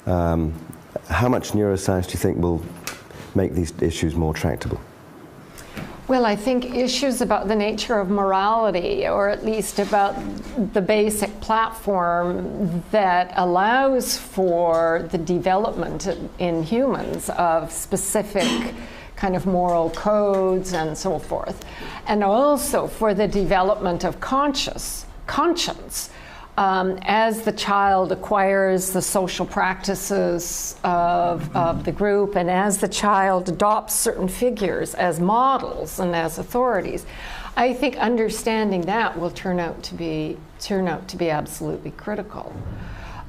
How much neuroscience do you think will make these issues more tractable? Well, I think issues about the nature of morality, or at least about the basic platform that allows for the development in humans of specific kind of moral codes and so forth, and also for the development of conscience, as the child acquires the social practices of the group, and as the child adopts certain figures as models and as authorities. I think understanding that will turn out to be absolutely critical.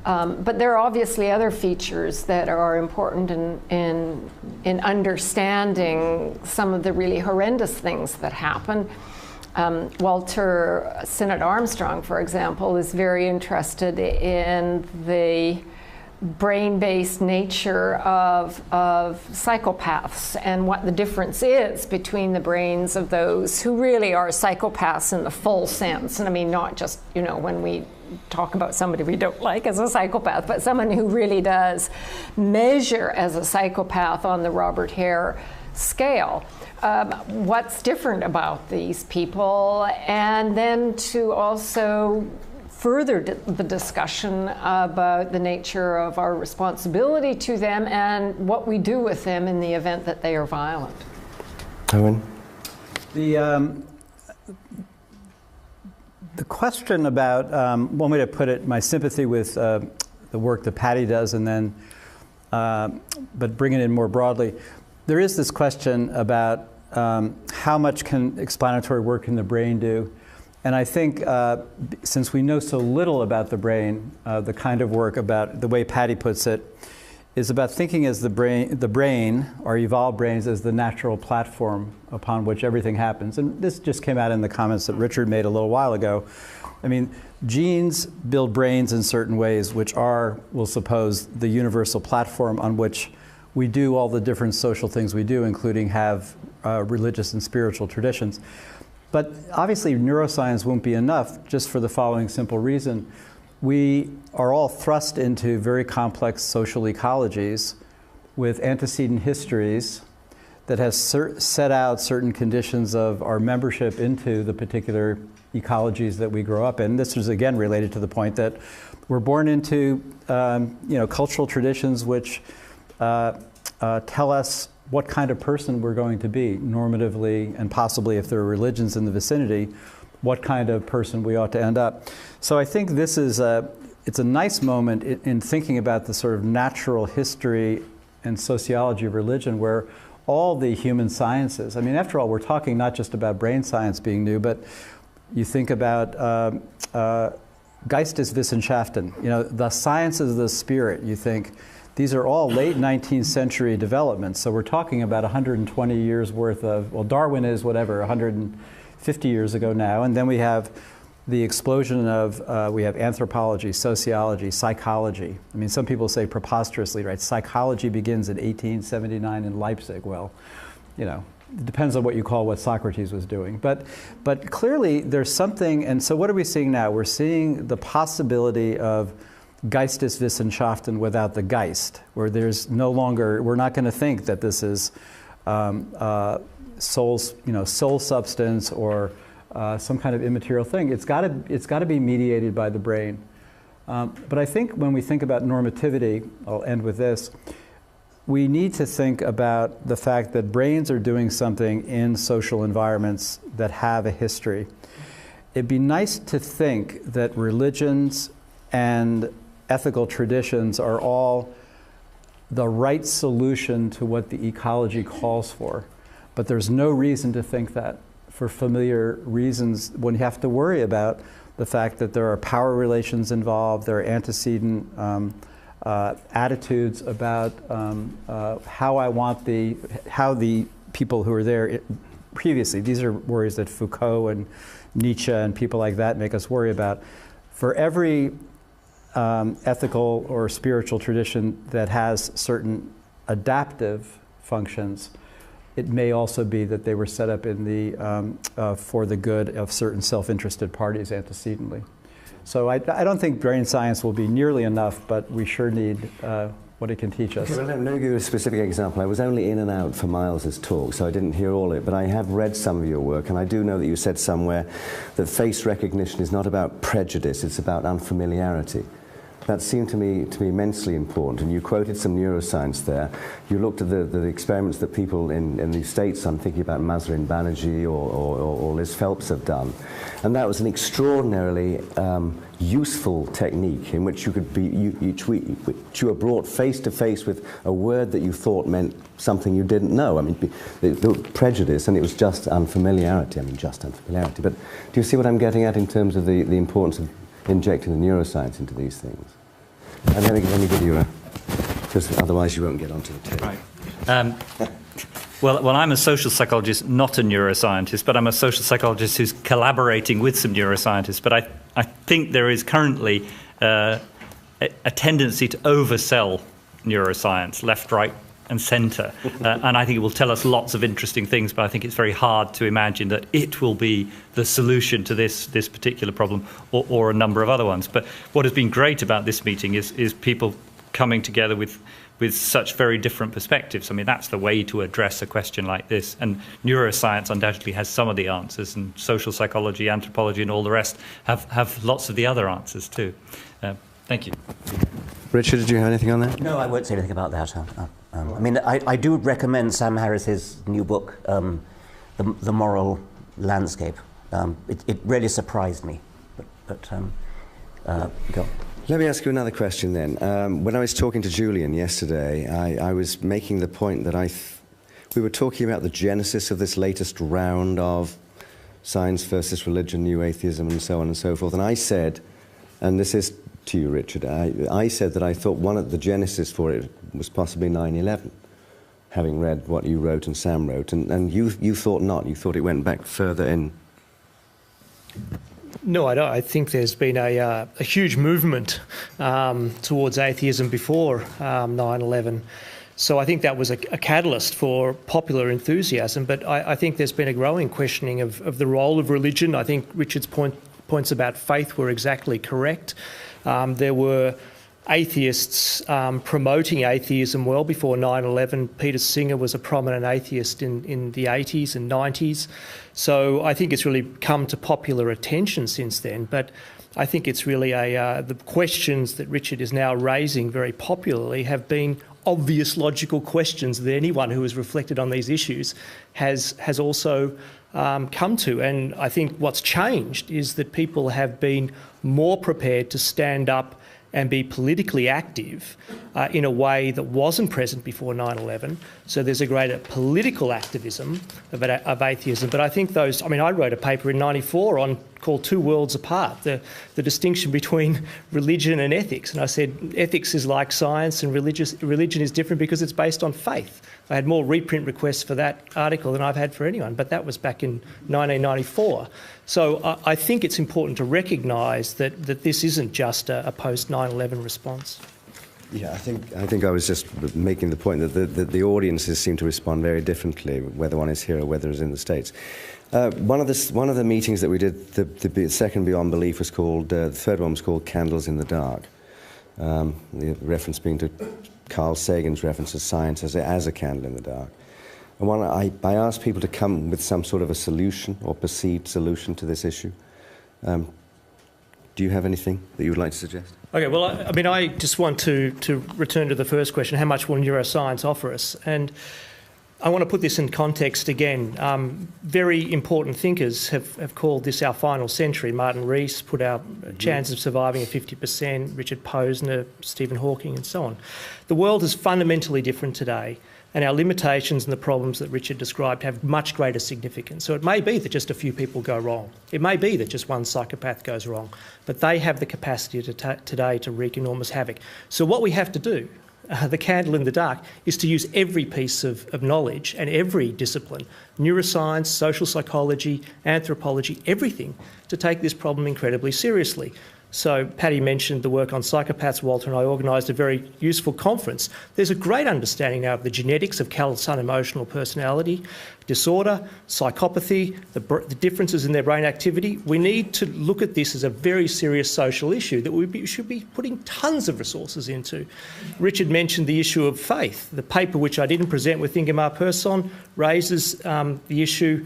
But there are obviously other features that are important in understanding some of the really horrendous things that happen. Walter Sinnott Armstrong, for example, is very interested in the brain-based nature of psychopaths and what the difference is between the brains of those who really are psychopaths in the full sense. And I mean, not just, when we talk about somebody we don't like as a psychopath, but someone who really does measure as a psychopath on the Robert Hare scale. What's different about these people, and then to also further the discussion about the nature of our responsibility to them and what we do with them in the event that they are violent. Owen? The question about, one way to put it, my sympathy with the work that Patty does, and then, but bring it in more broadly, there is this question about how much can explanatory work in the brain do? And I think since we know so little about the brain, the kind of work about, the way Patty puts it, is about thinking as the brain, or evolved brains, as the natural platform upon which everything happens. And this just came out in the comments that Richard made a little while ago. I mean, genes build brains in certain ways, which are, we'll suppose, the universal platform on which we do all the different social things we do, including have religious and spiritual traditions. But obviously neuroscience won't be enough, just for the following simple reason. We are all thrust into very complex social ecologies with antecedent histories that has set out certain conditions of our membership into the particular ecologies that we grow up in. This is again related to the point that we're born into cultural traditions which tell us what kind of person we're going to be normatively, and possibly, if there are religions in the vicinity, what kind of person we ought to end up. So I think this is it's a nice moment in thinking about the sort of natural history and sociology of religion, where all the human sciences, I mean, after all, we're talking not just about brain science being new, but you think about Geisteswissenschaften, the sciences of the spirit. You think these are all late 19th century developments. So we're talking about 120 years worth of, well, Darwin is whatever, 150 years ago now. And then we have the explosion of, we have anthropology, sociology, psychology. I mean, some people say preposterously, right? Psychology begins in 1879 in Leipzig. Well, it depends on what you call what Socrates was doing. But clearly there's something, and so what are we seeing now? We're seeing the possibility of Geisteswissenschaften without the Geist, where there's no longer, we're not going to think that this is soul substance or some kind of immaterial thing. It's got to be mediated by the brain. But I think when we think about normativity, I'll end with this, we need to think about the fact that brains are doing something in social environments that have a history. It'd be nice to think that religions and ethical traditions are all the right solution to what the ecology calls for. But there's no reason to think that, for familiar reasons, when you have to worry about the fact that there are power relations involved, there are antecedent attitudes about how the people who are there previously, these are worries that Foucault and Nietzsche and people like that make us worry about. For every ethical or spiritual tradition that has certain adaptive functions, it may also be that they were set up in the for the good of certain self-interested parties antecedently. So I don't think brain science will be nearly enough, but we sure need what it can teach us. Okay, well, let me give you a specific example. I was only in and out for Miles's talk, so I didn't hear all of it, but I have read some of your work, and I do know that you said somewhere that face recognition is not about prejudice, it's about unfamiliarity. That seemed to me immensely important, and you quoted some neuroscience there. You looked at the experiments that people in the States, I'm thinking about Mahzarin Banerjee or Liz Phelps have done, and that was an extraordinarily useful technique in which you could be, you were brought face to face with a word that you thought meant something you didn't know. I mean, the prejudice, and it was just unfamiliarity. But do you see what I'm getting at in terms of the importance of injecting the neuroscience into these things? And let me give you because otherwise you won't get onto the tape. Right. Well, I'm a social psychologist, not a neuroscientist, but I'm a social psychologist who's collaborating with some neuroscientists. But I think there is currently a tendency to oversell neuroscience, left, right, and centre. And I think it will tell us lots of interesting things, but I think it's very hard to imagine that it will be the solution to this particular problem or a number of other ones. But what has been great about this meeting is people coming together with such very different perspectives. I mean, that's the way to address a question like this. And neuroscience undoubtedly has some of the answers, and social psychology, anthropology, and all the rest have lots of the other answers too. Thank you. Richard, did you have anything on that? No, I won't say anything about that. I mean, I do recommend Sam Harris's new book, The Moral Landscape. It really surprised me. But go. Let me ask you another question then. When I was talking to Julian yesterday, I was making the point that we were talking about the genesis of this latest round of science versus religion, new atheism, and so on and so forth. And I said, and this is to you, Richard, I said that I thought one of the genesis for it was possibly 9/11, having read what you wrote and Sam wrote, and you thought not. You thought it went back further in. No, I don't. I think there's been a huge movement towards atheism before 9/11. So I think that was a catalyst for popular enthusiasm. But I think there's been a growing questioning of the role of religion. I think Richard's points about faith were exactly correct. There were atheists promoting atheism well before 9/11. Peter Singer was a prominent atheist in the 80s and 90s. So I think it's really come to popular attention since then. But I think it's really the questions that Richard is now raising very popularly have been obvious logical questions that anyone who has reflected on these issues has also come to. And I think what's changed is that people have been more prepared to stand up and be politically active in a way that wasn't present before 9/11. So there's a greater political activism of atheism. But I think I wrote a paper in '94 called Two Worlds Apart, the distinction between religion and ethics. And I said ethics is like science and religion is different because it's based on faith. I had more reprint requests for that article than I've had for anyone, but that was back in 1994. So I think it's important to recognise that this isn't just a post-9/11 response. Yeah, I think I was just making the point that the audiences seem to respond very differently, whether one is here or whether it's in the States. One of the meetings that we did, the second Beyond Belief was called, the third one was called Candles in the Dark. The reference being to Carl Sagan's reference to science as a candle in the dark. And I asked people to come with some sort of a solution or perceived solution to this issue. Do you have anything that you would like to suggest? Okay, well, I just want to return to the first question, how much will neuroscience offer us? And I want to put this in context again. Very important thinkers have called this our final century. Martin Rees put out chance of surviving at 50%, Richard Posner, Stephen Hawking, and so on. The world is fundamentally different today, and our limitations and the problems that Richard described have much greater significance. So it may be that just a few people go wrong. It may be that just one psychopath goes wrong, but they have the capacity today to wreak enormous havoc. So what we have to do, the candle in the dark, is to use every piece of knowledge and every discipline, neuroscience, social psychology, anthropology, everything, to take this problem incredibly seriously. So Patty mentioned the work on psychopaths. Walter and I organised a very useful conference. There's a great understanding now of the genetics of callous unemotional personality disorder, psychopathy, the differences in their brain activity. We need to look at this as a very serious social issue that we should be putting tons of resources into. Richard mentioned the issue of faith. The paper, which I didn't present with Ingemar Persson, raises the issue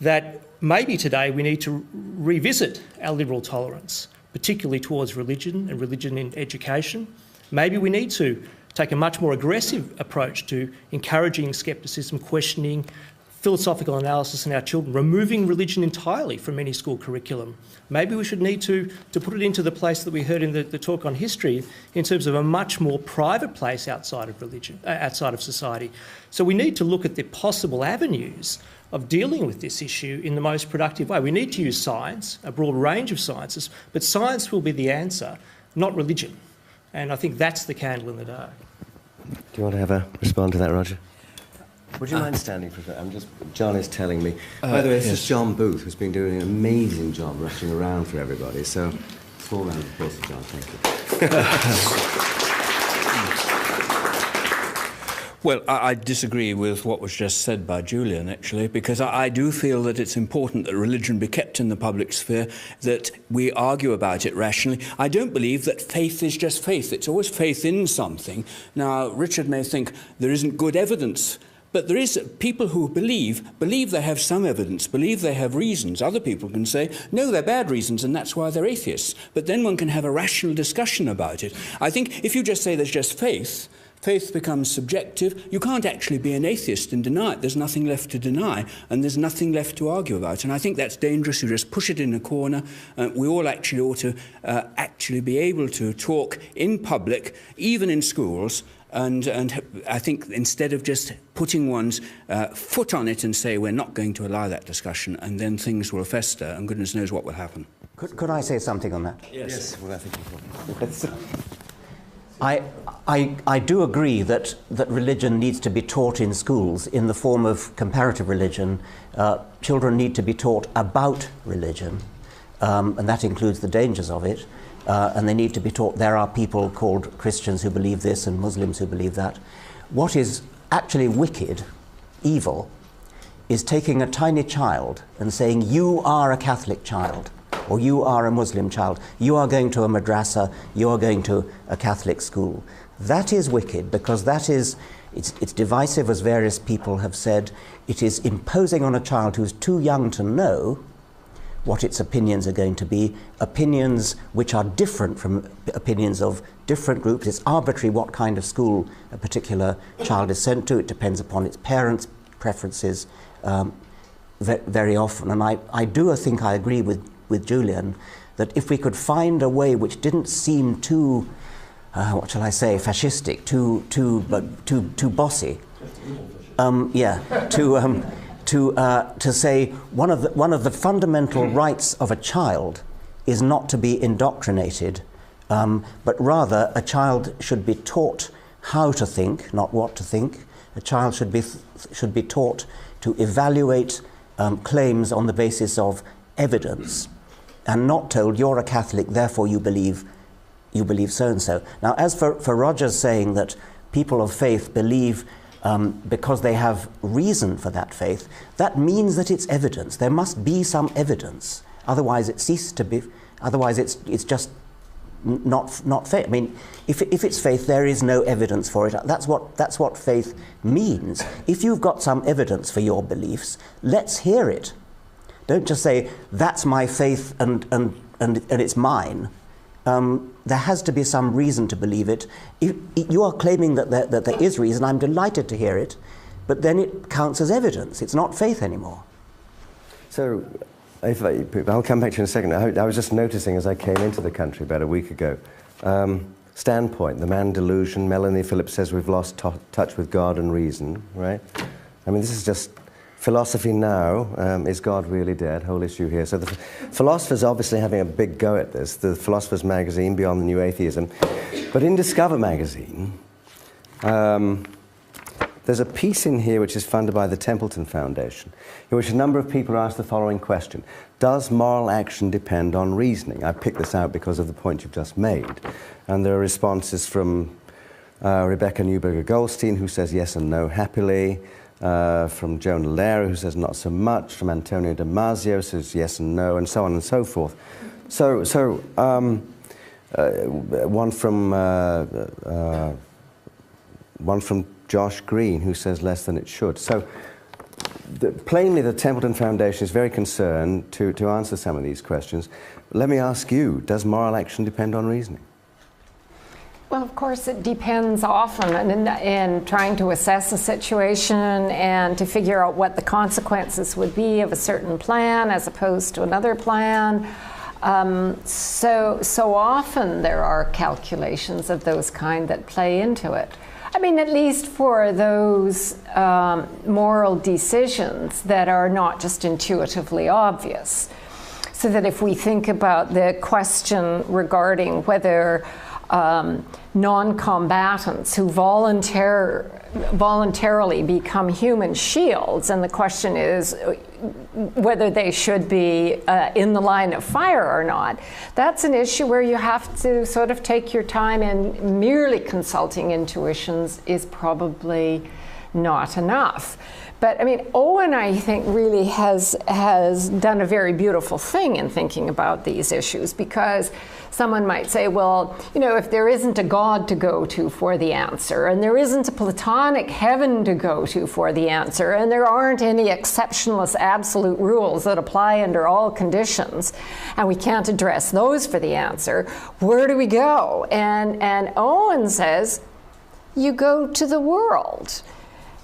that maybe today we need to revisit our liberal tolerance, particularly towards religion and religion in education. Maybe we need to take a much more aggressive approach to encouraging scepticism, questioning, philosophical analysis in our children, removing religion entirely from any school curriculum. Maybe we should need to put it into the place that we heard in the talk on history in terms of a much more private place outside of religion, outside of society. So we need to look at the possible avenues of dealing with this issue in the most productive way. We need to use science, a broad range of sciences, but science will be the answer, not religion. And I think that's the candle in the dark. Do you want to respond to that, Roger? Would you mind standing for a second? John is telling me. By the way, this is John Booth, who's been doing an amazing job rushing around for everybody. So, small round of applause for John. Thank you. Well, I disagree with what was just said by Julian, actually, because I do feel that it's important that religion be kept in the public sphere, that we argue about it rationally. I don't believe that faith is just faith. It's always faith in something. Now, Richard may think there isn't good evidence, but there is people who believe they have some evidence, believe they have reasons. Other people can say, no, they're bad reasons, and that's why they're atheists. But then one can have a rational discussion about it. I think if you just say there's just faith, faith becomes subjective. You can't actually be an atheist and deny it. There's nothing left to deny, and there's nothing left to argue about. And I think that's dangerous. You just push it in a corner. We all actually ought to actually be able to talk in public, even in schools. And I think instead of just putting one's foot on it and say we're not going to allow that discussion, and then things will fester, and goodness knows what will happen. Could I say something on that? Yes. Well, I think I do agree that religion needs to be taught in schools in the form of comparative religion. Children need to be taught about religion, and that includes the dangers of it. And they need to be taught there are people called Christians who believe this and Muslims who believe that. What is actually wicked, evil, is taking a tiny child and saying, you are a Catholic child, or you are a Muslim child, you are going to a madrasa, you are going to a Catholic school. That is wicked, because that is, it's divisive, as various people have said. It is imposing on a child who's too young to know what its opinions are going to be, opinions which are different from opinions of different groups. It's arbitrary what kind of school a particular child is sent to. It depends upon its parents' preferences very often. And I do think I agree with Julian that if we could find a way which didn't seem too, what shall I say, fascistic, too bossy, to say one of the fundamental rights of a child is not to be indoctrinated, but rather a child should be taught how to think, not what to think. A child should be taught to evaluate claims on the basis of evidence, and not told you're a Catholic, therefore you believe so and so. Now, as for Roger's saying that people of faith believe because they have reason for that faith, that means that it's evidence. There must be some evidence. Otherwise it ceases to be, otherwise it's just not faith. I mean, if it's faith, there is no evidence for it. That's what faith means. If you've got some evidence for your beliefs, let's hear it. Don't just say, that's my faith and it's mine. There has to be some reason to believe it. You are claiming that there is reason. I'm delighted to hear it, but then it counts as evidence. It's not faith anymore. So, I'll come back to you in a second. I was just noticing as I came into the country about a week ago, Standpoint, the man delusion. Melanie Phillips says we've lost touch with God and reason, right? I mean, this is just philosophy now. Is God really dead? Whole issue here. So the philosophers obviously having a big go at this. The Philosopher's Magazine, Beyond the New Atheism. But in Discover Magazine, there's a piece in here which is funded by the Templeton Foundation, in which a number of people ask the following question: does moral action depend on reasoning? I picked this out because of the point you've just made. And there are responses from Rebecca Neuberger-Goldstein, who says yes and no happily, from Jonah Lehrer, who says not so much, from Antonio Damasio, says yes and no, and so on and so forth. One from Josh Green, who says less than it should. So plainly the Templeton Foundation is very concerned to answer some of these questions. Let me ask you, does moral action depend on reasoning? Well, of course, it depends often in trying to assess a situation and to figure out what the consequences would be of a certain plan as opposed to another plan. So often there are calculations of those kind that play into it. I mean, at least for those moral decisions that are not just intuitively obvious. So that if we think about the question regarding whether non-combatants who voluntarily become human shields, and the question is whether they should be in the line of fire or not, that's an issue where you have to sort of take your time, and merely consulting intuitions is probably not enough. But I mean, Owen, I think, really has done a very beautiful thing in thinking about these issues, because someone might say, well, you know, if there isn't a God to go to for the answer, and there isn't a Platonic heaven to go to for the answer, and there aren't any exceptionless absolute rules that apply under all conditions, and we can't address those for the answer, where do we go? And Owen says, you go to the world.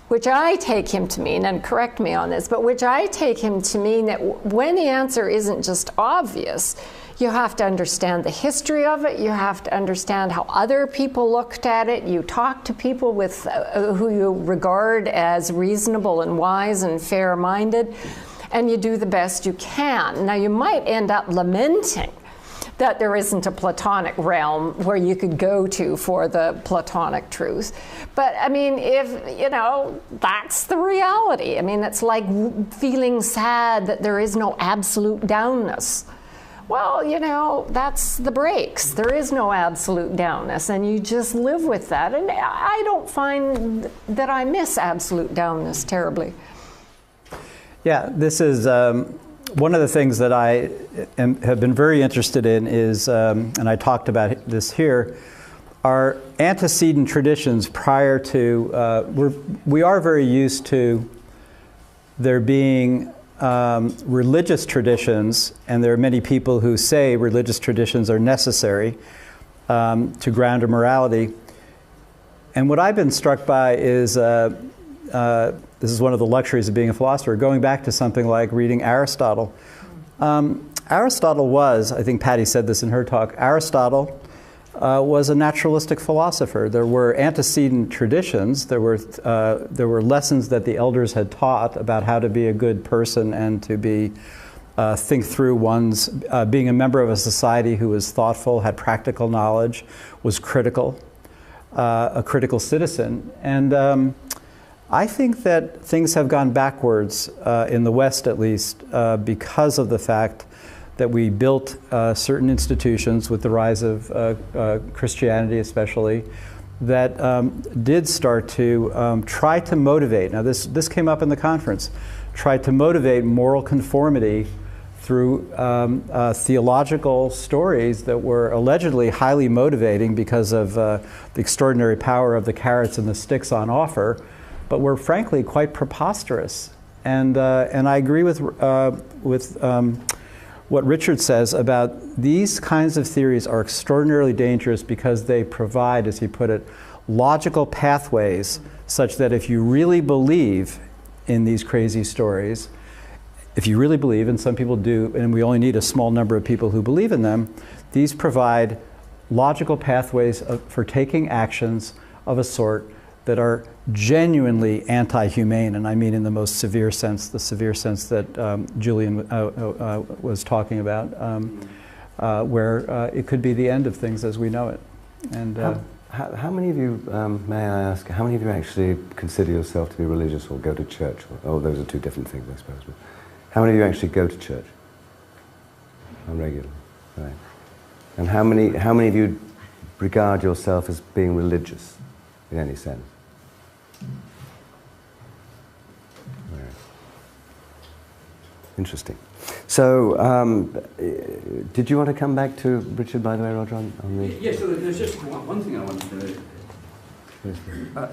Which I take him to mean, and correct me on this, but which I take him to mean that when the answer isn't just obvious, you have to understand the history of it, you have to understand how other people looked at it, you talk to people with who you regard as reasonable and wise and fair-minded, and you do the best you can. Now, you might end up lamenting that there isn't a Platonic realm where you could go to for the Platonic truth. But I mean, if, you know, that's the reality. I mean, it's like feeling sad that there is no absolute downness. Well, you know, that's the breaks. There is no absolute downness, and you just live with that. And I don't find that I miss absolute downness terribly. Yeah, this is one of the things that I have been very interested in is, and I talked about this here, are antecedent traditions prior to, we are very used to there being religious traditions, and there are many people who say religious traditions are necessary to ground a morality. And what I've been struck by is, this is one of the luxuries of being a philosopher, going back to something like reading Aristotle. Aristotle was, I think Patty said this in her talk, Aristotle was a naturalistic philosopher. There were antecedent traditions. There were lessons that the elders had taught about how to be a good person and to be think through one's being a member of a society who was thoughtful, had practical knowledge, was critical, a critical citizen. And I think that things have gone backwards in the West, at least, because of the fact that we built certain institutions with the rise of Christianity especially, that did start to try to motivate. Now this came up in the conference, tried to motivate moral conformity through theological stories that were allegedly highly motivating because of the extraordinary power of the carrots and the sticks on offer, but were frankly quite preposterous. And I agree with what Richard says about these kinds of theories are extraordinarily dangerous because they provide, as he put it, logical pathways such that if you really believe in these crazy stories, if you really believe, and some people do, and we only need a small number of people who believe in them, these provide logical pathways for taking actions of a sort that are genuinely anti-humane, and I mean in the most severe sense, the severe sense that Julian was talking about, where it could be the end of things as we know it. And how many of you, may I ask, how many of you actually consider yourself to be religious or go to church? Oh, those are two different things, I suppose. But how many of you actually go to church on regular? Right. And how many of you regard yourself as being religious in any sense? Right. Interesting. So, did you want to come back to Richard, by the way, Roger, on the... Yes, so there's just one thing I wanted to...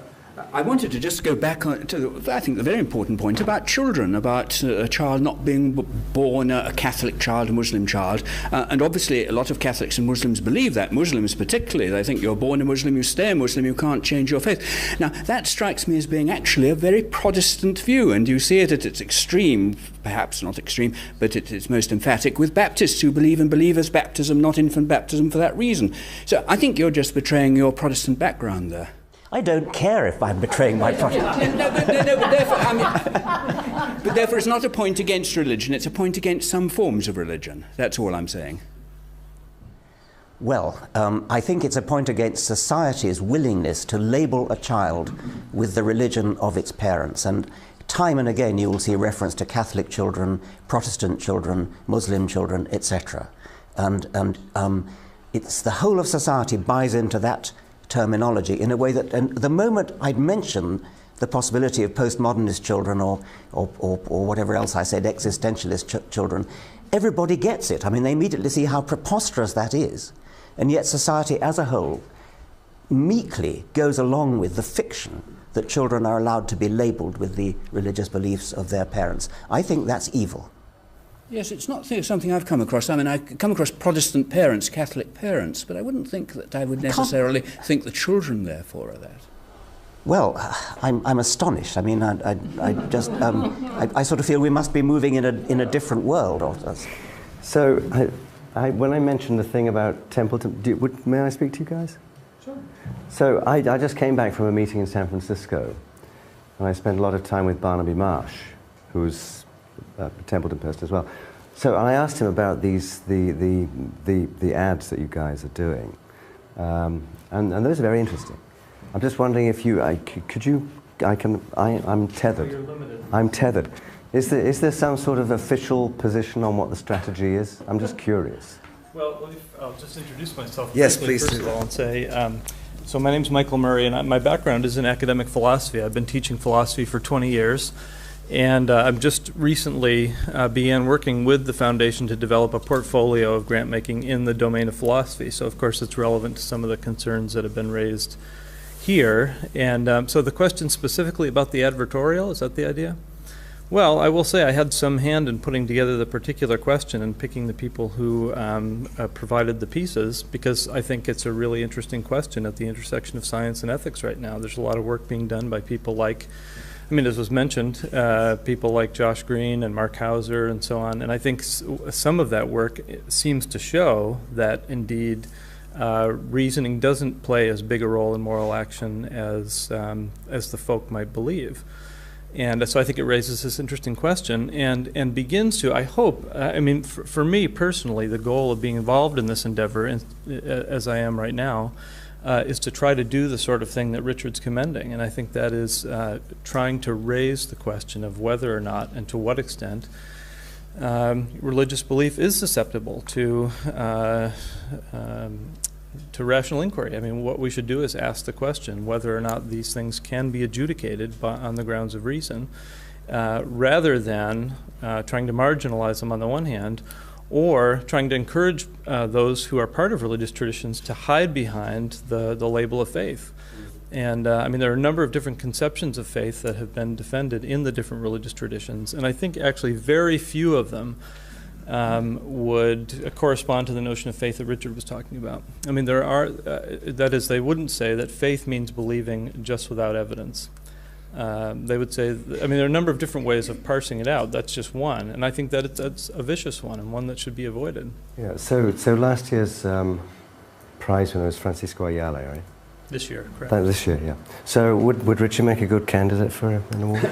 I wanted to just go back to, I think, the very important point about children, about a child not being born a Catholic child, a Muslim child. And obviously a lot of Catholics and Muslims believe that. Muslims particularly, they think you're born a Muslim, you stay a Muslim, you can't change your faith. Now, that strikes me as being actually a very Protestant view, and you see it at its extreme, perhaps not extreme, but it's most emphatic with Baptists who believe in believers' baptism, not infant baptism, for that reason. So I think you're just betraying your Protestant background there. I don't care if I'm betraying my Protestant. But therefore it's not a point against religion, it's a point against some forms of religion. That's all I'm saying. Well, I think it's a point against society's willingness to label a child with the religion of its parents. And time and again you will see reference to Catholic children, Protestant children, Muslim children, etc. And it's the whole of society buys into that terminology in a way that, and the moment I'd mention the possibility of postmodernist children or whatever else I said, existentialist children, everybody gets it. I mean, they immediately see how preposterous that is. And yet society as a whole meekly goes along with the fiction that children are allowed to be labelled with the religious beliefs of their parents. I think that's evil. Yes, it's not something I've come across. I mean, I come across Protestant parents, Catholic parents, but I wouldn't think that I would necessarily think the children, therefore, are that. Well, I'm astonished. I mean, I just, I sort of feel we must be moving in a different world. So, when I mentioned the thing about Templeton, may I speak to you guys? Sure. So, I just came back from a meeting in San Francisco, and I spent a lot of time with Barnaby Marsh, who's a Templeton person as well. So I asked him about the ads that you guys are doing, and those are very interesting. I'm just wondering if I'm tethered. You're limited. I'm tethered. Is there some sort of official position on what the strategy is? I'm just curious. Well, I'll just introduce myself. Yes, briefly, please. First of all, and say, so my name's Michael Murray, and my background is in academic philosophy. I've been teaching philosophy for 20 years. And I've just recently began working with the foundation to develop a portfolio of grant making in the domain of philosophy. So of course it's relevant to some of the concerns that have been raised here. And so the question specifically about the advertorial, is that the idea? Well, I will say I had some hand in putting together the particular question and picking the people who provided the pieces, because I think it's a really interesting question at the intersection of science and ethics right now. There's a lot of work being done by people like, I mean, as was mentioned, people like Josh Green and Mark Hauser and so on. And I think some of that work seems to show that indeed reasoning doesn't play as big a role in moral action as the folk might believe. And so I think it raises this interesting question and begins to, I hope, I mean, for me personally, the goal of being involved in this endeavor, as I am right now, is to try to do the sort of thing that Richard's commending. And I think that is trying to raise the question of whether or not and to what extent religious belief is susceptible to rational inquiry. I mean, what we should do is ask the question whether or not these things can be adjudicated on the grounds of reason, rather than trying to marginalize them on the one hand, or trying to encourage those who are part of religious traditions to hide behind the label of faith. And I mean, there are a number of different conceptions of faith that have been defended in the different religious traditions, and I think actually very few of them would correspond to the notion of faith that Richard was talking about. I mean, there are, that is, they wouldn't say that faith means believing just without evidence. They would say, I mean, there are a number of different ways of parsing it out. That's just one, and I think that that's a vicious one and one that should be avoided. Yeah. So last year's prize winner was Francisco Ayala, right? This year, correct? This year, yeah. So would Richard make a good candidate for an award?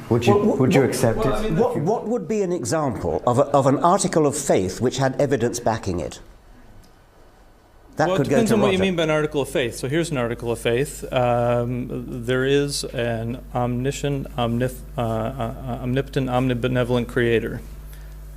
Would you accept it? What would be an example of an article of faith which had evidence backing it? That well, could it go depends to on what you Roger. mean by an article of faith. So here's an article of faith. There is an omniscient, omnipotent, omnibenevolent creator.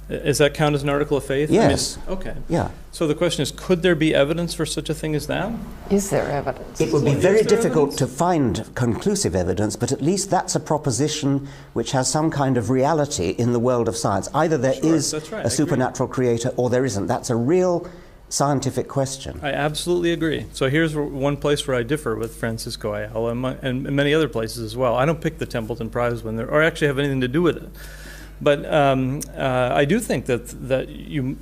Does that count as an article of faith? Yes. I mean, okay. Yeah. So the question is, could there be evidence for such a thing as that? Is there evidence? It would be Well, very is there difficult evidence? to find conclusive evidence, but at least that's a proposition which has some kind of reality in the world of science. Either there Sure, is that's right, I a agree. supernatural creator or there isn't. That's a real scientific question. I absolutely agree. So here's one place where I differ with Francisco Ayala and many other places as well. I don't pick the Templeton Prize when or actually have anything to do with it. But I do think that you,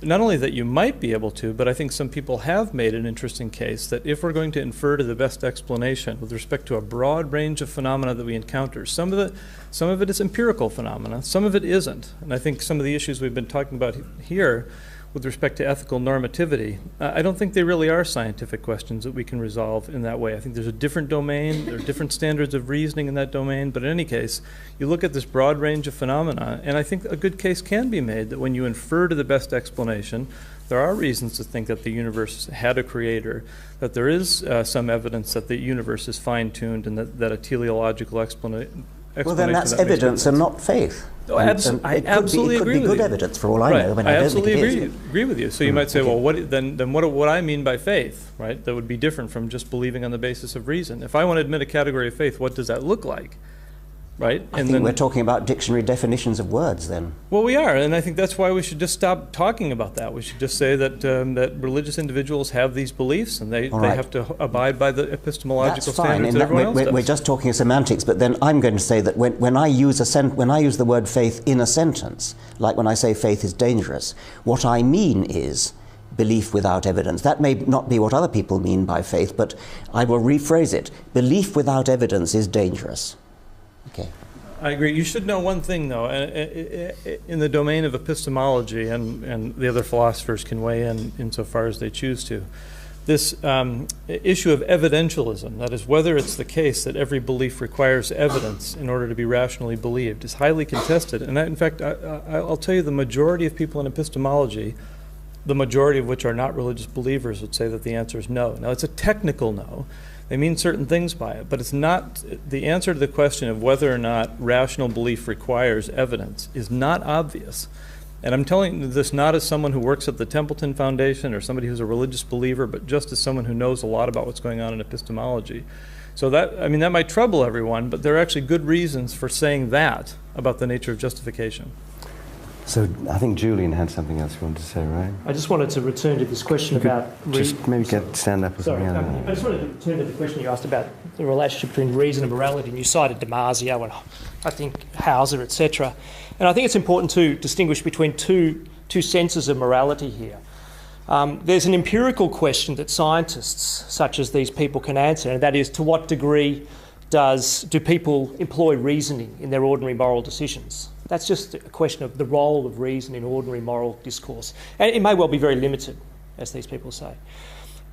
not only that you might be able to, but I think some people have made an interesting case that if we're going to infer to the best explanation with respect to a broad range of phenomena that we encounter, some of it is empirical phenomena, some of it isn't. And I think some of the issues we've been talking about here with respect to ethical normativity, I don't think they really are scientific questions that we can resolve in that way. I think there's a different domain, there are different standards of reasoning in that domain, but in any case, you look at this broad range of phenomena, and I think a good case can be made that when you infer to the best explanation, there are reasons to think that the universe had a creator, that there is some evidence that the universe is fine-tuned, and that a teleological explanation. Well, then that's evidence and not faith. Oh, I absolutely agree It could be with good you. evidence for all I Right. know. I mean, I I don't think absolutely it is. agree with you. So you might say, okay. well, what I mean by faith, right? That would be different from just believing on the basis of reason. If I want to admit a category of faith, what does that look like, right? I think we're talking about dictionary definitions of words then. Well, we are, and I think that's why we should just stop talking about that. We should just say that that religious individuals have these beliefs, and they right. have to abide by the epistemological That's fine. standards In that that, everyone else does. we're just talking semantics, but then I'm going to say that when I use the word faith in a sentence, like when I say faith is dangerous, what I mean is belief without evidence. That may not be what other people mean by faith, but I will rephrase it. Belief without evidence is dangerous. Okay. I agree. You should know one thing, though, in the domain of epistemology, and the other philosophers can weigh in insofar as they choose to. This issue of evidentialism, that is, whether it's the case that every belief requires evidence in order to be rationally believed, is highly contested. And in fact, I'll tell you, the majority of people in epistemology, the majority of which are not religious believers, would say that the answer is no. Now, it's a technical no. They mean certain things by it, but it's not, the answer to the question of whether or not rational belief requires evidence is not obvious. And I'm telling you this not as someone who works at the Templeton Foundation or somebody who's a religious believer, but just as someone who knows a lot about what's going on in epistemology. So that might trouble everyone, but there are actually good reasons for saying that about the nature of justification. So I think Julian had something else he wanted to say, right? I just wanted to return to this question about... Just maybe stand up or Sorry, something. I just wanted to return to the question you asked about the relationship between reason and morality, and you cited Damasio and I think Hauser, etc. And I think it's important to distinguish between two senses of morality here. There's an empirical question that scientists, such as these people, can answer, and that is, to what degree do people employ reasoning in their ordinary moral decisions? That's just a question of the role of reason in ordinary moral discourse. And it may well be very limited, as these people say.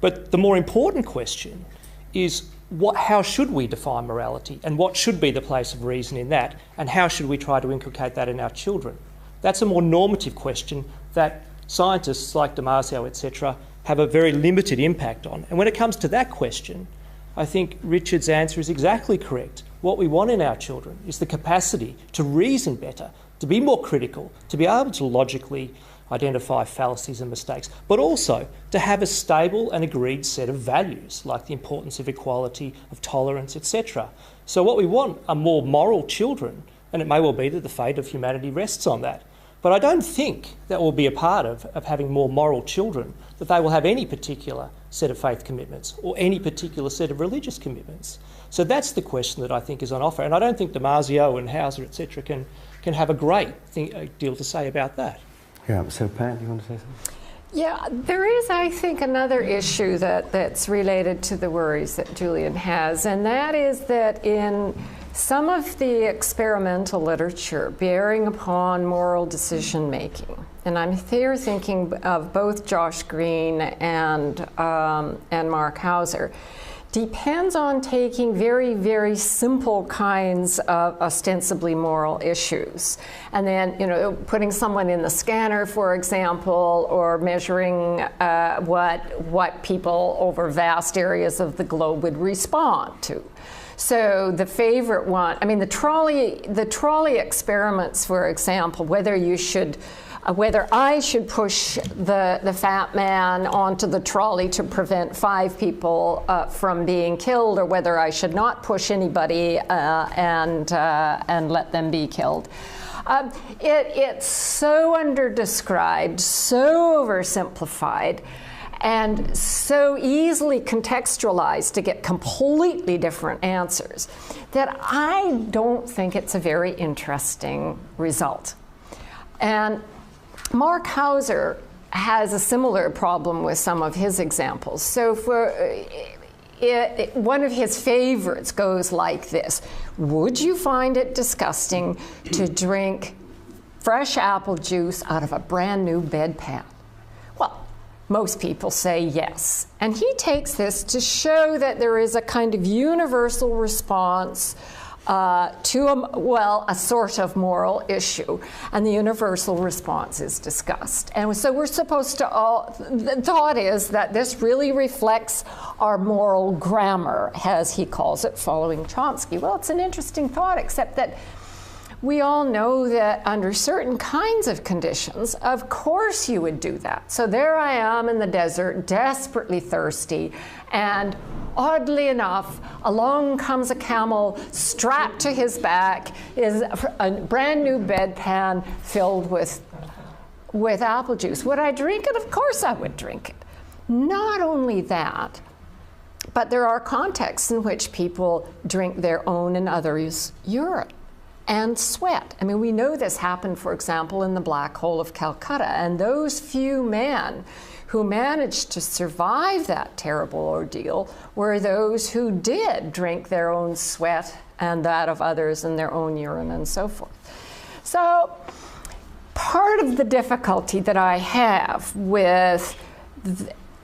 But the more important question is how should we define morality, and what should be the place of reason in that, and how should we try to inculcate that in our children? That's a more normative question that scientists like Damasio, etc., have a very limited impact on. And when it comes to that question, I think Richard's answer is exactly correct. What we want in our children is the capacity to reason better, to be more critical, to be able to logically identify fallacies and mistakes, but also to have a stable and agreed set of values, like the importance of equality, of tolerance, etc. So what we want are more moral children, and it may well be that the fate of humanity rests on that. But I don't think that will be a part of having more moral children, that they will have any particular set of faith commitments or any particular set of religious commitments. So that's the question that I think is on offer. And I don't think Damasio and Hauser, etc., can have a great deal to say about that. Yeah, so Pat, you want to say something? Yeah, there is, I think, another issue that's related to the worries that Julian has, and that is that in some of the experimental literature bearing upon moral decision making, and I'm here thinking of both Josh Green and Mark Hauser, depends on taking very, very simple kinds of ostensibly moral issues. And then, putting someone in the scanner, for example, or measuring what people over vast areas of the globe would respond to. So the favorite one, the trolley experiments, for example, whether I should push the fat man onto the trolley to prevent 5 people from being killed, or whether I should not push anybody and let them be killed. It's so underdescribed, so oversimplified, and so easily contextualized to get completely different answers that I don't think it's a very interesting result. And Mark Hauser has a similar problem with some of his examples. So one of his favorites goes like this: would you find it disgusting to drink fresh apple juice out of a brand new bedpan? Well, most people say yes. And he takes this to show that there is a kind of universal response to a sort of moral issue, and the universal response is disgust. And so we're supposed to the thought is that this really reflects our moral grammar, as he calls it, following Chomsky. Well, it's an interesting thought, except that we all know that under certain kinds of conditions, of course you would do that. So there I am in the desert, desperately thirsty, and oddly enough, along comes a camel strapped to his back, is a brand new bedpan filled with apple juice. Would I drink it? Of course I would drink it. Not only that, but there are contexts in which people drink their own and others' urine and sweat. We know this happened, for example, in the Black Hole of Calcutta, and those few men who managed to survive that terrible ordeal were those who did drink their own sweat and that of others and their own urine and so forth. So part of the difficulty that I have with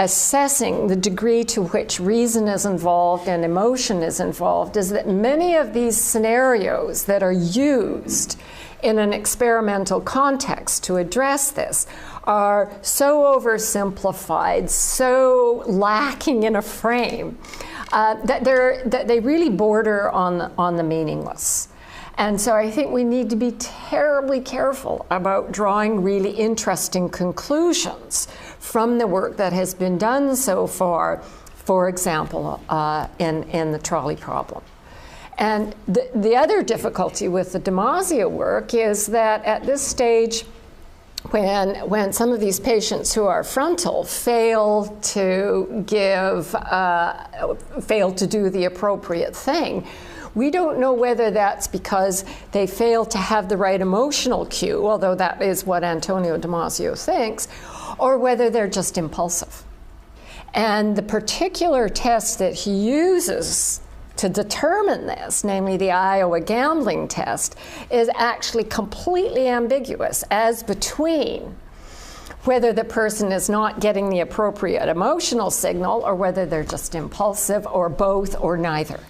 assessing the degree to which reason is involved and emotion is involved is that many of these scenarios that are used in an experimental context to address this are so oversimplified, so lacking in a frame, that they really border on the meaningless. And so I think we need to be terribly careful about drawing really interesting conclusions from the work that has been done so far, for example, in the trolley problem. And the other difficulty with the Damasio work is that at this stage, when some of these patients who are frontal fail to do the appropriate thing, we don't know whether that's because they fail to have the right emotional cue, although that is what Antonio Damasio thinks, or whether they're just impulsive. And the particular test that he uses to determine this, namely the Iowa gambling test, is actually completely ambiguous as between whether the person is not getting the appropriate emotional signal or whether they're just impulsive, or both, or neither.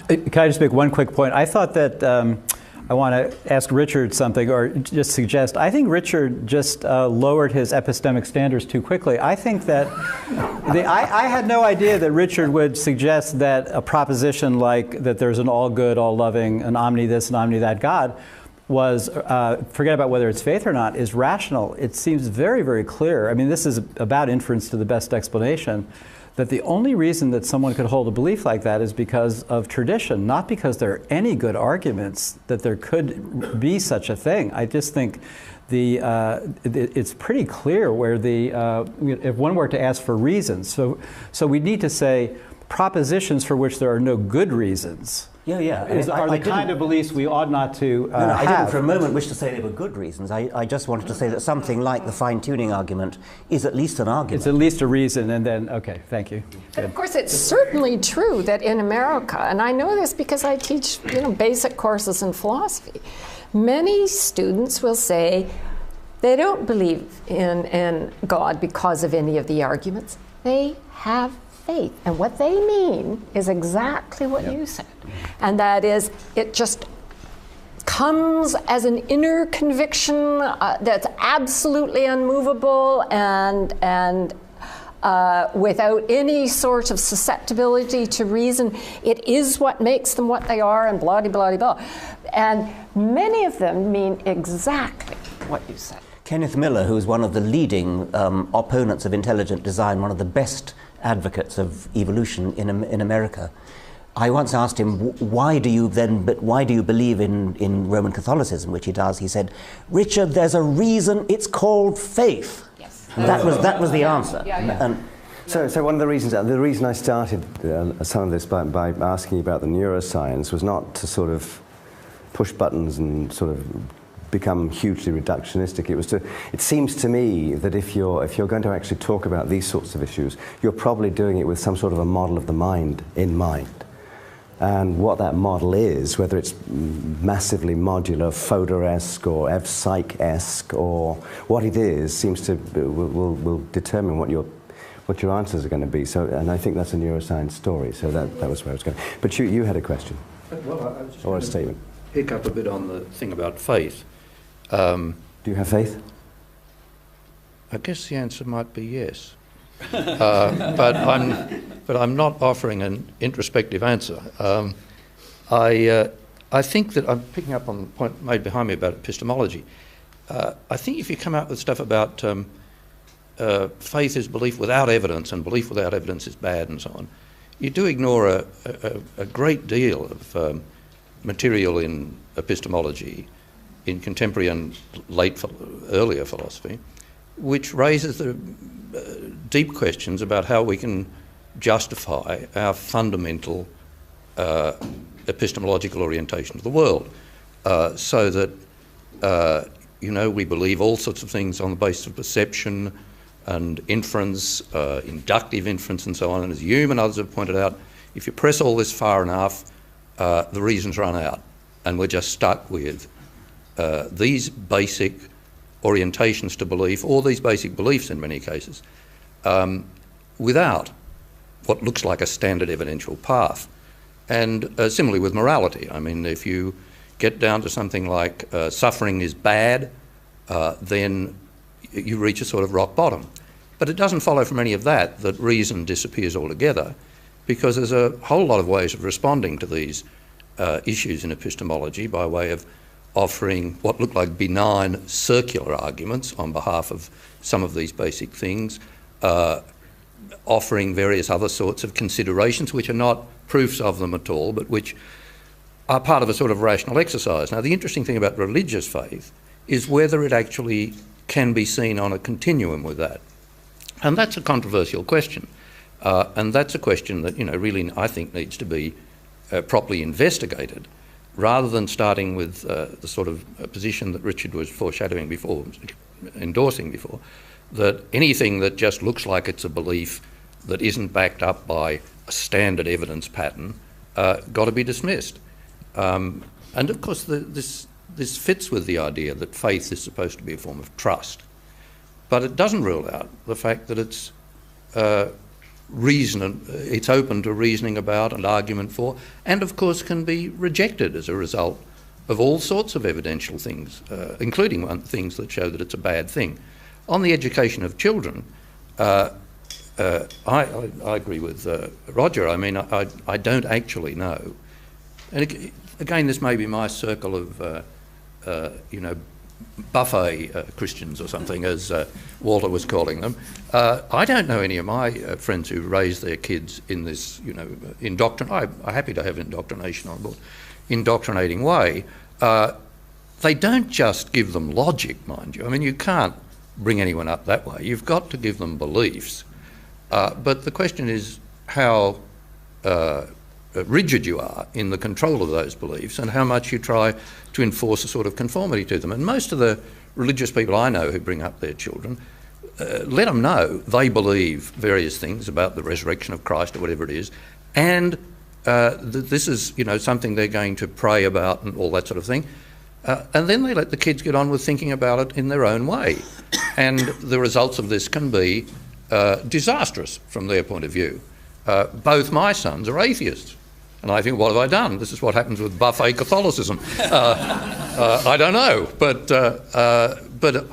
Can I just make one quick point? I thought that I want to ask Richard something, or just suggest. I think Richard just lowered his epistemic standards too quickly. I think that I had no idea that Richard would suggest that a proposition like that there's an all-good, all-loving, an omni this and omni that God was, forget about whether it's faith or not, is rational. It seems very, very clear. This is about inference to the best explanation, that the only reason that someone could hold a belief like that is because of tradition, not because there are any good arguments that there could be such a thing. I just think it's pretty clear where if one were to ask for reasons, so we need to say propositions for which there are no good reasons. Are the kind of beliefs we ought not to have. I didn't for a moment wish to say they were good reasons. I just wanted to say that something like the fine-tuning argument is at least an argument. It's at least a reason, and then, okay, thank you. But of course, it's certainly true that in America, and I know this because I teach basic courses in philosophy, many students will say They don't believe in God because of any of the arguments. They have faith. And what they mean is exactly what you said. And that is, it just comes as an inner conviction that's absolutely unmovable and without any sort of susceptibility to reason. It is what makes them what they are, and blah, blah, blah. And many of them mean exactly what you said. Kenneth Miller, who is one of the leading opponents of intelligent design, one of the best advocates of evolution in America, I once asked him, why do you believe in Roman Catholicism, which he does? He said, Richard, there's a reason it's called faith. Yes. That was the answer. Yeah. So one of the reason I started some of this by asking you about the neuroscience was not to sort of push buttons and sort of become hugely reductionistic. It seems to me that if you're going to actually talk about these sorts of issues, you're probably doing it with some sort of a model of the mind in mind. And what that model is, whether it's massively modular, Fodor-esque or Ev-Psych-esque, or what it is, seems to will determine what your answers are going to be. So, and I think that's a neuroscience story. So that was where I was going. But you had a question, Well, I was just or a statement. Pick up a bit on the thing about faith. Do you have faith? I guess the answer might be yes. But I'm not offering an introspective answer. I think that I'm picking up on the point made behind me about epistemology. I think if you come out with stuff about faith is belief without evidence and belief without evidence is bad and so on, you do ignore a great deal of material in epistemology, in contemporary and earlier philosophy, which raises the deep questions about how we can justify our fundamental epistemological orientation of the world, so that we believe all sorts of things on the basis of perception and inference, inductive inference and so on. And as Hume and others have pointed out, if you press all this far enough, the reasons run out, and we're just stuck with these basic orientations to belief, or these basic beliefs in many cases, without what looks like a standard evidential path. And similarly with morality. I mean, if you get down to something like suffering is bad, then you reach a sort of rock bottom. But it doesn't follow from any of that reason disappears altogether, because there's a whole lot of ways of responding to these issues in epistemology by way of offering what look like benign circular arguments on behalf of some of these basic things, offering various other sorts of considerations which are not proofs of them at all, but which are part of a sort of rational exercise. Now, the interesting thing about religious faith is whether it actually can be seen on a continuum with that. And that's a controversial question. And that's a question that, really I think needs to be properly investigated, rather than starting with the sort of position that Richard was foreshadowing before, endorsing before, that anything that just looks like it's a belief that isn't backed up by a standard evidence pattern got to be dismissed. And of course, this fits with the idea that faith is supposed to be a form of trust. But it doesn't rule out the fact that it's it's open to reasoning about and argument for, and of course can be rejected as a result of all sorts of evidential things, including things that show that it's a bad thing. On the education of children, I agree with Roger. I mean, I don't actually know. And again, this may be my circle of, buffet Christians or something, as Walter was calling them. I don't know any of my friends who raise their kids in this, I'm happy to have indoctrination on board, indoctrinating way. They don't just give them logic, mind you. I mean, you can't bring anyone up that way. You've got to give them beliefs. But the question is how rigid you are in the control of those beliefs and how much you try to enforce a sort of conformity to them. And most of the religious people I know who bring up their children, let them know they believe various things about the resurrection of Christ or whatever it is, and this is something they're going to pray about and all that sort of thing. And then they let the kids get on with thinking about it in their own way. And the results of this can be disastrous from their point of view. Both my sons are atheists. And I think, what have I done? This is what happens with buffet Catholicism. I don't know. But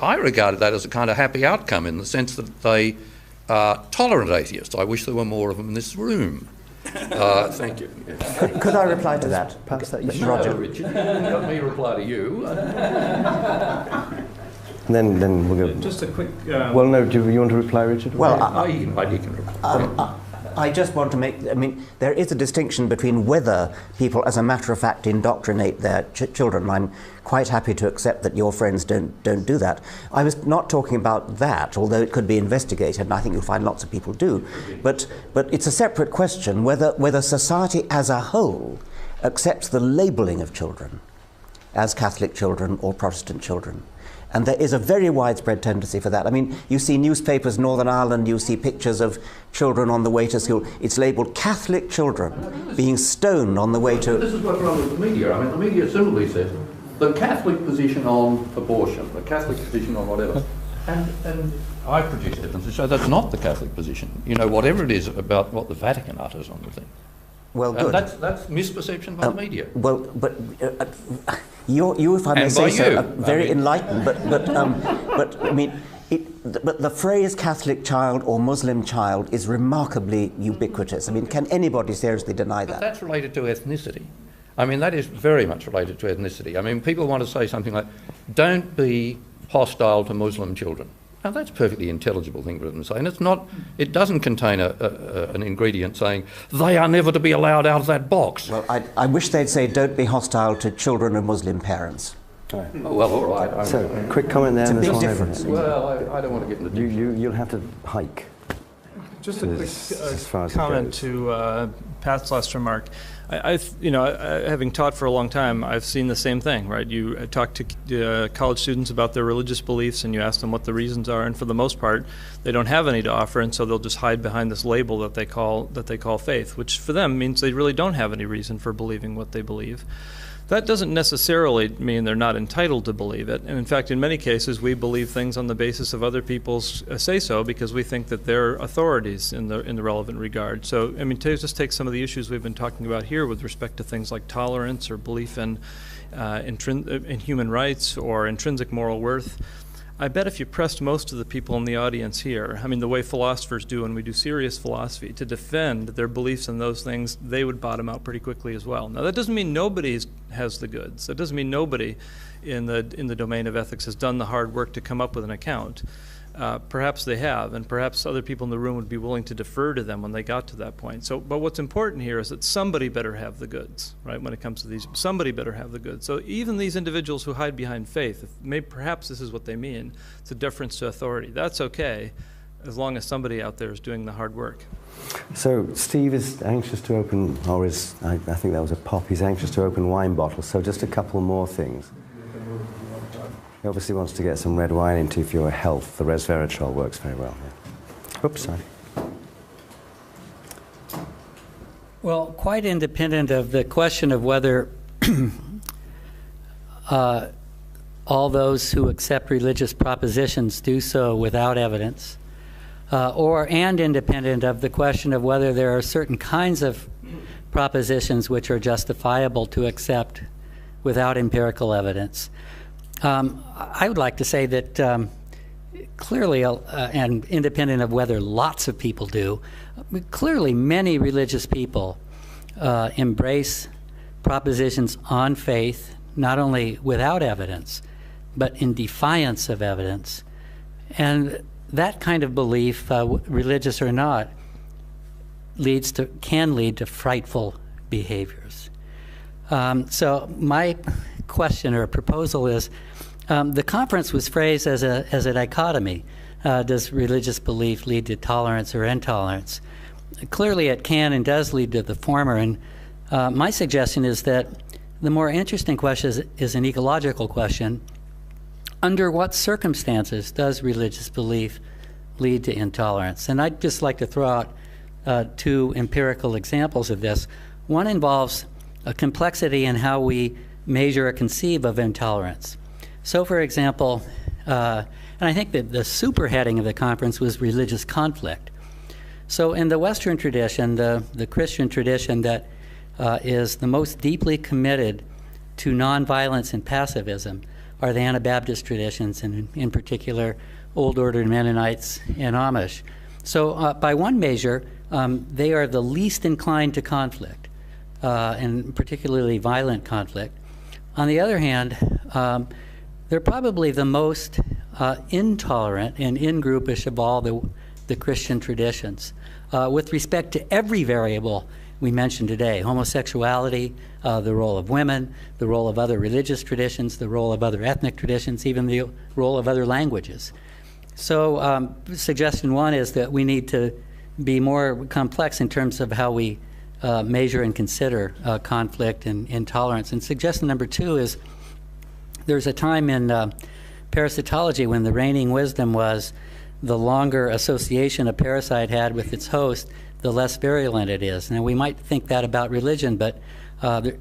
I regarded that as a kind of happy outcome in the sense that they are tolerant atheists. I wish there were more of them in this room. Thank you. Could I reply to that? Perhaps that Mr. Roger. No, Richard, let me reply to you. And then we'll go. Just a quick. Well, no, do you want to reply, Richard? Well, You can reply. I just want to make, I mean, there is a distinction between whether people, as a matter of fact, indoctrinate their children. I'm quite happy to accept that your friends don't do that. I was not talking about that, although it could be investigated, and I think you'll find lots of people do. But it's a separate question whether society as a whole accepts the labelling of children as Catholic children or Protestant children. And there is a very widespread tendency for that. I mean, you see newspapers, Northern Ireland, you see pictures of children on the way to school. It's labelled Catholic children being stoned on the way to... This is what's wrong with the media. I mean, the media similarly says the Catholic position on abortion, the Catholic position on whatever. And I produced evidence to show that's not the Catholic position. You know, whatever it is about what the Vatican utters on the thing. Well, good. That's misperception by the media. Well, but you, if I may And say by so, you. are very enlightened. But I mean, but the phrase Catholic child or Muslim child is remarkably ubiquitous. I mean, can anybody seriously deny But that? that's related to ethnicity. I mean, that is very much related to ethnicity. I mean, people want to say something like, don't be hostile to Muslim children. Now, that's a perfectly intelligible thing for them to say, and it's not, it doesn't contain an ingredient saying, they are never to be allowed out of that box. Well, I wish they'd say, don't be hostile to children of Muslim parents. Oh, well, all right. So, quick comment there. It's a and big there's one difference. over. Well, I don't want to get into You'll have to hike. Just a quick as far as it comment goes. to Pat's last remark. Having taught for a long time, I've seen the same thing, right? You talk to college students about their religious beliefs and you ask them what the reasons are, and for the most part, they don't have any to offer, and so they'll just hide behind this label that they call faith, which for them means they really don't have any reason for believing what they believe. That doesn't necessarily mean they're not entitled to believe it. And in fact, in many cases, we believe things on the basis of other people's say-so because we think that they're authorities in the relevant regard. So, I mean, to just take some of the issues we've been talking about here with respect to things like tolerance or belief in human rights or intrinsic moral worth, I bet if you pressed most of the people in the audience here, I mean, the way philosophers do when we do serious philosophy, to defend their beliefs in those things, they would bottom out pretty quickly as well. Now, that doesn't mean nobody has the goods. That doesn't mean nobody in the domain of ethics has done the hard work to come up with an account. Perhaps they have, and perhaps other people in the room would be willing to defer to them when they got to that point. So, but what's important here is that somebody better have the goods, right? When it comes to these, somebody better have the goods. So even these individuals who hide behind faith, perhaps this is what they mean. It's a deference to authority. That's okay, as long as somebody out there is doing the hard work. So Steve is anxious to open, or is, I think that was a pop, he's anxious to open wine bottles. So just a couple more things. He obviously wants to get some red wine into for your health. The resveratrol works very well. Yeah. Oops, sorry. Well, quite independent of the question of whether all those who accept religious propositions do so without evidence, and independent of the question of whether there are certain kinds of propositions which are justifiable to accept without empirical evidence. I would like to say that clearly, and independent of whether lots of people do, clearly many religious people embrace propositions on faith, not only without evidence, but in defiance of evidence. And that kind of belief, religious or not, can lead to frightful behaviors. So my question or proposal is, the conference was phrased as a dichotomy. Does religious belief lead to tolerance or intolerance? Clearly it can and does lead to the former, and my suggestion is that the more interesting question is an ecological question. Under what circumstances does religious belief lead to intolerance? And I'd just like to throw out two empirical examples of this. One involves a complexity in how we measure or conceive of intolerance. So, for example, and I think that the superheading of the conference was religious conflict. So in the Western tradition, the Christian tradition that is the most deeply committed to nonviolence and pacifism are the Anabaptist traditions, and in particular, Old Order Mennonites and Amish. So by one measure, they are the least inclined to conflict, and particularly violent conflict. On the other hand, they're probably the most intolerant and in-groupish of all the Christian traditions with respect to every variable we mentioned today: homosexuality, the role of women, the role of other religious traditions, the role of other ethnic traditions, even the role of other languages. So suggestion one is that we need to be more complex in terms of how we measure and consider conflict and intolerance. And suggestion number two is there's a time in parasitology when the reigning wisdom was the longer association a parasite had with its host, the less virulent it is. Now, we might think that about religion, but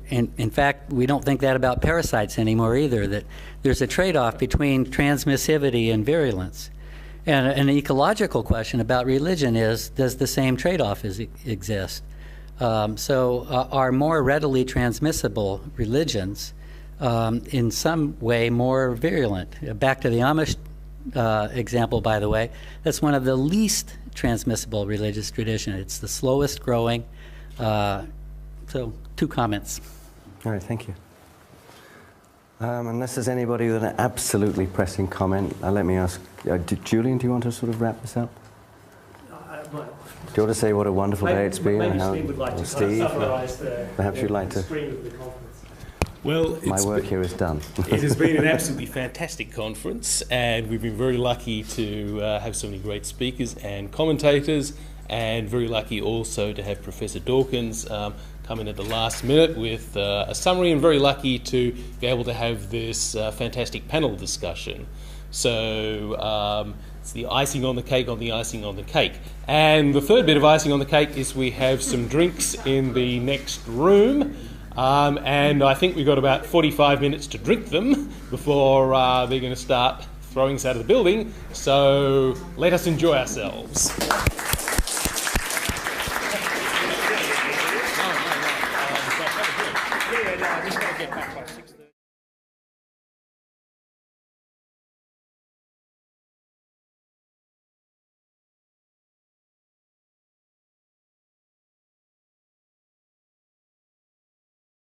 in fact, we don't think that about parasites anymore either, that there's a trade-off between transmissivity and virulence. And an ecological question about religion is, does the same trade-off exist? Are more readily transmissible religions in some way more virulent? Back to the Amish example, by the way, that's one of the least transmissible religious traditions. It's the slowest growing. So, two comments. All right, thank you. Unless there's anybody with an absolutely pressing comment, let me ask, Julian, do you want to sort of wrap this up? Do you want to say what a wonderful day it's been? Maybe Steve would like to Steve, summarise perhaps you'd like to. stream of the conference. Well, My work here is done. It has been an absolutely fantastic conference, and we've been very lucky to have so many great speakers and commentators, and very lucky also to have Professor Dawkins come in at the last minute with a summary, and very lucky to be able to have this fantastic panel discussion. So it's the icing on the cake on the icing on the cake. And the third bit of icing on the cake is we have some drinks in the next room. And I think we've got about 45 minutes to drink them before they're going to start throwing us out of the building. So let us enjoy ourselves.